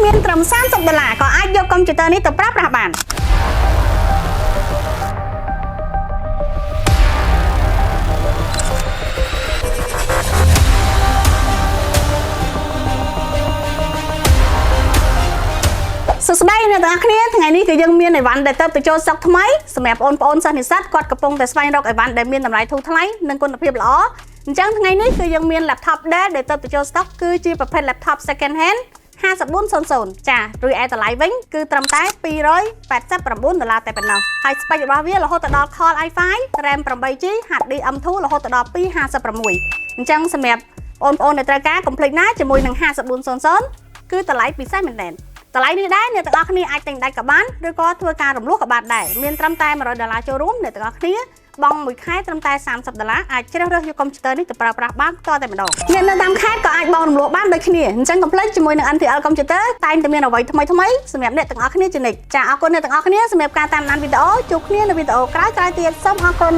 មានត្រឹម$30ក៏អាចយកកុំព្យូទ័រនេះទៅប្រើប្រាស់បានសួស្តីអ្នកទាំងអស់គ្នាថ្ងៃនេះគឺយើងមានអីវ៉ាន់ដែលទៅចូលស្តុកថ្មីសម្រាប់បងប្អូនសិស្សនិស្សិតគាត់កំពុងតែស្វែងរកអីវ៉ាន់ដែលមានតម្លៃធូរថ្លៃនិងគុណភាពល្អអញ្ចឹងថ្ងៃនេះគឺយើងមាន laptop ដែលទៅចូលស្តុកគឺជាប្រភេទ laptop second hand 5400ចាឬឯតម្លៃវិញគឺត្រឹមតែ$289តែប៉ុណ្ណោះហើយ spec របស់វារហូតដល់ Core i5 RAM 8GB HDM2 រហូតដល់256អញ្ចឹងសម្រាប់បងប្អូនដែលត្រូវការ complete ណាជាមួយនឹង5400គឺតម្លៃពិសេសមែនទែនតម្លៃនេះដែរអ្នកទាំងអស់គ្នាអាចទិញដាច់ក៏បានឬក៏ធ្វើការរំលោះក៏បានដែរមានត្រឹមតែ$100ចូលរួមអ្នកទាំងអស់គ្នាបង់មួយខែត្រឹមតែ$30អាចជ្រើសរើសយកកុំព្យូទ័រនេះទៅប្រើប្រាស់បានតតែម្ដងអ្នកនៅតាមខេត្តក៏អាចបង់រំលោះបានដូចគ្នាអញ្ចឹងកុំភ្លេចជាមួយនឹង NTL Computer តែងតែមានអ្វីថ្មីៗសម្រាប់អ្នកទាំងអស់គ្នាជានិច្ចចាអរគុណអ្នកទាំងអស់គ្នាសម្រាប់ការតាមដានវីដេអូជួបគ្នានៅវីដេអូក្រោយៗទៀតសូមអរគុណ